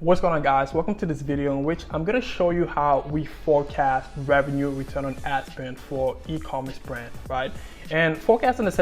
What's going on, guys? Welcome to this video in which I'm going to show you how we forecast revenue return on ad spend for e-commerce brand, right? And forecasting is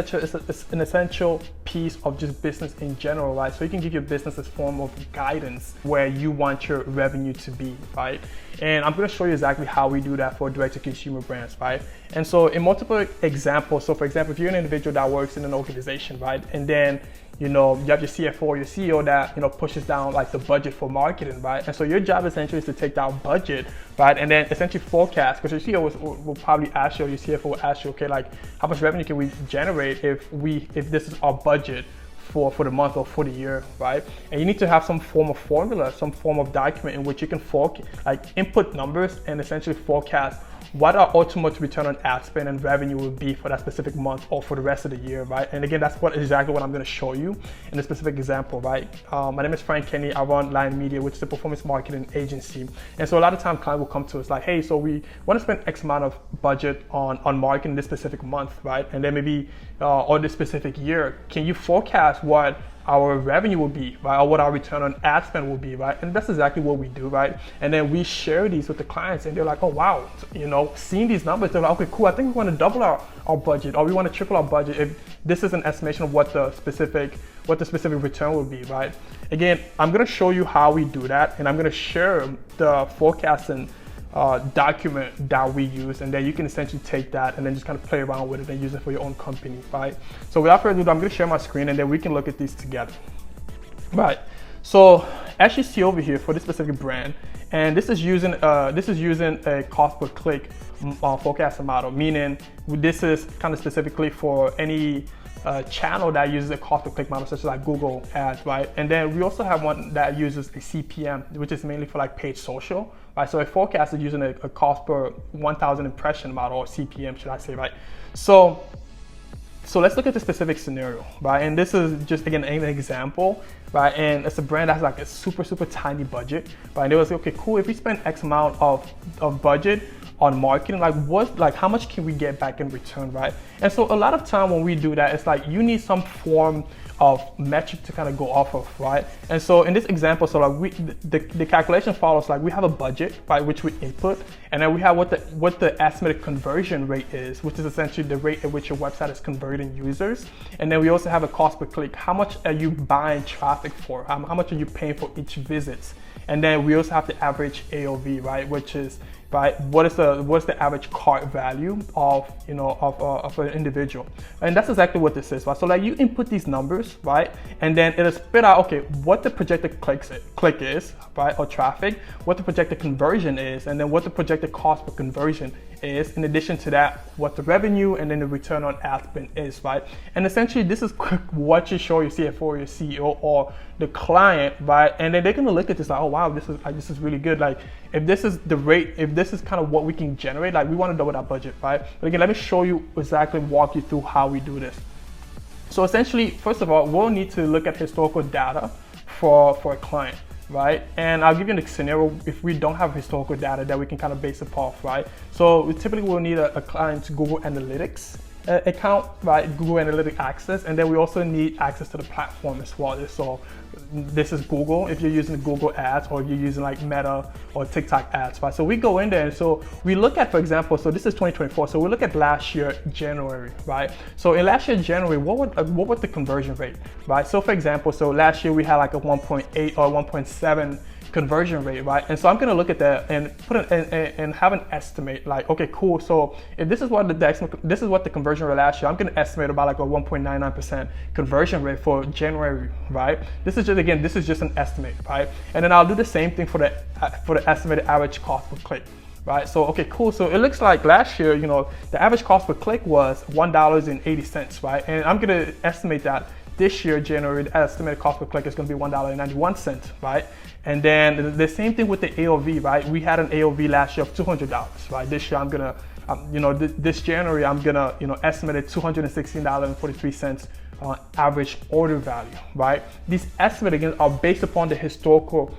an essential piece of just business in general, right? So you can give your business a form of guidance where you want your revenue to be, right? And I'm going to show you exactly how we do that for direct-to-consumer brands, right? And so in multiple examples, so for example, if you're an individual that works in an organization, right? And then you have your CFO or your CEO that pushes down like the budget for marketing, right? And so your job essentially is to take that budget, right, and then essentially forecast, because your CEO will probably ask you, or your CFO will ask you, okay, like how much revenue can we generate if this is our budget for the month or for the year, right? And you need to have some form of formula, some form of document in which you can input numbers and essentially forecast what our ultimate return on ad spend and revenue will be for that specific month or for the rest of the year, right? And again, that's exactly what I'm going to show you in a specific example, right? My name is Frank Kenny. I run Line Media, which is a performance marketing agency. And so a lot of times clients will come to us like, hey, so we want to spend X amount of budget on marketing this specific month, right? And then maybe or this specific year, can you forecast what our revenue will be, right? Or what our return on ad spend will be, right? And that's exactly what we do, right? And then we share these with the clients and they're like, oh, wow, seeing these numbers, they're like, okay, cool. I think we want to double our budget, or we want to triple our budget if this is an estimation of what the specific return will be, right? Again, I'm going to show you how we do that. And I'm going to share the forecasting document that we use, and then you can essentially take that and then just kind of play around with it and use it for your own company, right? So without further ado, I'm going to share my screen and then we can look at these together, right? So as you see over here for this specific brand, and this is using a cost per click forecasting model, meaning this is kind of specifically for any channel that uses a cost per click model, such as like Google ads, right? And then we also have one that uses a CPM, which is mainly for like paid social, right? So a forecast is using a cost per 1,000 impression model, or CPM, should I say, right? So let's look at the specific scenario, right? And this is just, again, an example, right? And it's a brand that has like a super tiny budget, right? And they was like, okay, cool, if we spend X amount of budget on marketing, how much can we get back in return, right? And so a lot of time when we do that, it's like you need some form of metric to kind of go off of, right? And so in this example, so like the calculation follows, like we have a budget, right, which we input, and then we have what the estimated conversion rate is, which is essentially the rate at which your website is converting users. And then we also have a cost per click. How much are you buying traffic for? How much are you paying for each visit? And then we also have the average AOV, right, which is, right, what's the average cart value of an individual. And that's exactly what this is, right? So like you input these numbers, right, and then it'll spit out, okay, what the projected click is, right, or traffic, what the projected conversion is, and then what the projected cost per conversion is. In addition to that, what the revenue and then the return on ad spend is, right? And essentially this is what you show your CFO or your CEO or the client, right? And then they're gonna look at this like, oh wow, this is really good. Like if this is the rate, if this is kind of what we can generate, like we want to double that budget, right? But again, let me show you exactly, walk you through how we do this. So essentially, first of all, we'll need to look at historical data for a client, right? And I'll give you a scenario if we don't have historical data that we can kind of base it off, right? So we typically will need a client's Google Analytics account, right? Google Analytics access, and then we also need access to the platform as well. So this is Google if you're using Google ads, or if you're using like Meta or TikTok ads, right? So we go in there and so we look at, for example, so this is 2024. So we look at last year, January, right? So in last year, January, what was the conversion rate, right? So for example, so last year we had like a 1.8 or 1.7 conversion rate, right? And so I'm gonna look at that and put and have an estimate, like, okay, cool. So if this is what the conversion rate last year, I'm gonna estimate about like a 1.99% conversion rate for January, right? This is just an estimate, right? And then I'll do the same thing for the estimated average cost per click, right? So okay, cool. So it looks like last year, the average cost per click was $1.80, right? And I'm gonna estimate that this year, January, the estimated cost per click is going to be $1.91, right? And then the same thing with the AOV, right? We had an AOV last year of $200, right? This year, I'm gonna, this January, I'm gonna, estimate it $216.43 average order value, right? These estimates again are based upon the historical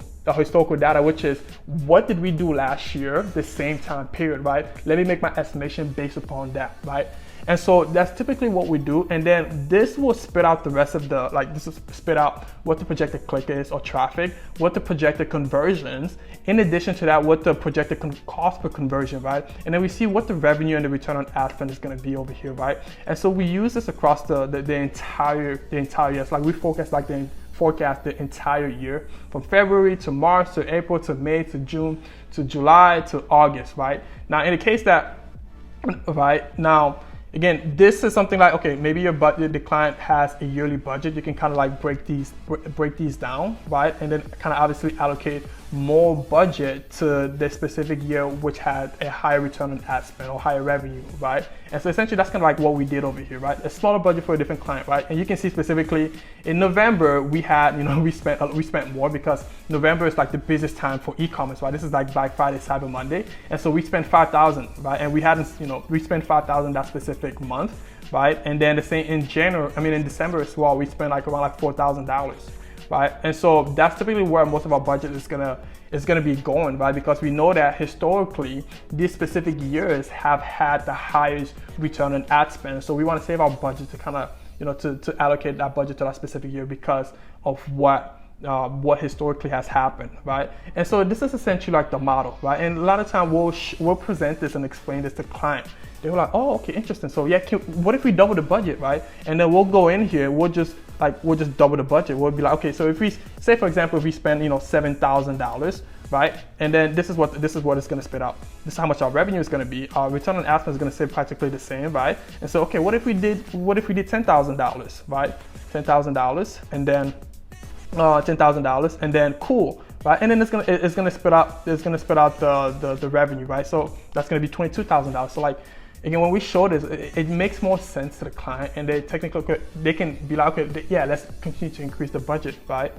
data, which is what did we do last year, the same time period, right? Let me make my estimation based upon that, right? And so that's typically what we do. And then this will spit out the rest of the, like this will spit out what the projected click is or traffic, what the projected conversions, in addition to that, what the projected cost per conversion, right? And then we see what the revenue and the return on ad spend is gonna be over here, right? And so we use this across the entire year. So like we forecast the entire year from February to March to April to May to June to July to August, right? Now, in the case that, right now, again, this is something like, okay, maybe your budget, the client has a yearly budget. You can kind of like break these down, right? And then kind of obviously allocate more budget to the specific year, which had a higher return on ad spend or higher revenue, right? And so essentially that's kind of like what we did over here, right? A smaller budget for a different client, right? And you can see specifically in November, we had, we spent more because November is like the busiest time for e-commerce, right? This is like Black Friday, Cyber Monday. And so we spent 5,000, right? And we hadn't, we spent 5,000 that specific month, right? And then the same in December as well, we spent like around like $4,000. Right? And so that's typically where most of our budget is gonna be going, right? Because we know that historically these specific years have had the highest return on ad spend. So we want to save our budget to kind of, to allocate that budget to that specific year because of what historically has happened, right? And so this is essentially like the model, right? And a lot of time we'll present this and explain this to client. They were like, oh, okay, interesting. So yeah, what if we double the budget, right? And then we'll go in here, we'll just double the budget. We'll be like, okay, so if we say, for example, if we spend, $7,000, right? And then this is what it's gonna spit out. This is how much our revenue is gonna be. Our return on ad spend is gonna stay practically the same, right? And so, okay, what if we did $10,000, right? $10,000 and then $10,000 and then cool. Right, and then it's gonna spit out the revenue, right? So that's gonna be $22,000. So like, again, when we show this, it makes more sense to the client, and they can be like, okay, yeah, let's continue to increase the budget, right?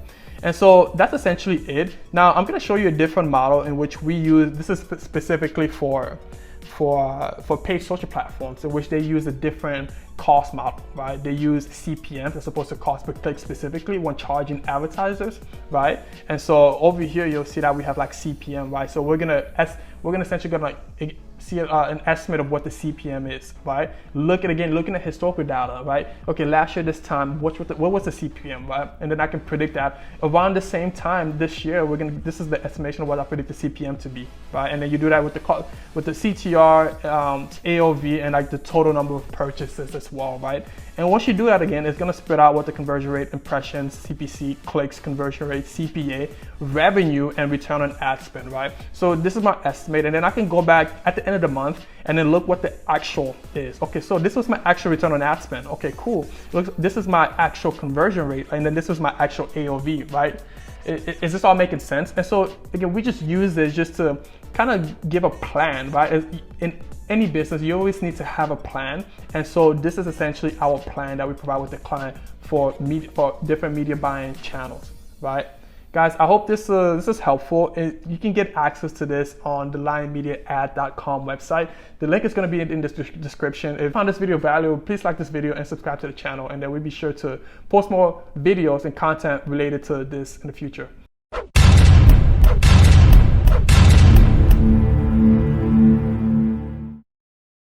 And so that's essentially it. Now I'm gonna show you a different model in which we use. This is specifically for paid social platforms in which they use a different cost model, right? They use CPM as opposed to cost per click specifically when charging advertisers, right? And so over here, you'll see that we have like CPM, right? So we're gonna essentially gonna like see an estimate of what the CPM is, right? Looking at historical data, right? Okay, last year this time, what was the CPM, right? And then I can predict that around the same time this year, this is the estimation of what I predict the CPM to be, right? And then you do that with the CTR, AOV, and like the total number of purchases as well, right? And once you do that again, it's gonna spit out what the conversion rate, impressions, CPC, clicks, conversion rate, CPA, revenue, and return on ad spend, right? So this is my estimate, and then I can go back at the end of the month and then look what the actual is. Okay, so this was my actual return on ad spend. Okay, cool. Look, this is my actual conversion rate, and then this is my actual AOV, right? Is this all making sense? And so again, we just use this just to kind of give a plan, right? In any business, you always need to have a plan. And so this is essentially our plan that we provide with the client for different media buying channels, right? Guys, I hope this is helpful. You can get access to this on the lionmediaad.com website. The link is going to be in the description. If you found this video valuable, please like this video and subscribe to the channel, and then we'll be sure to post more videos and content related to this in the future.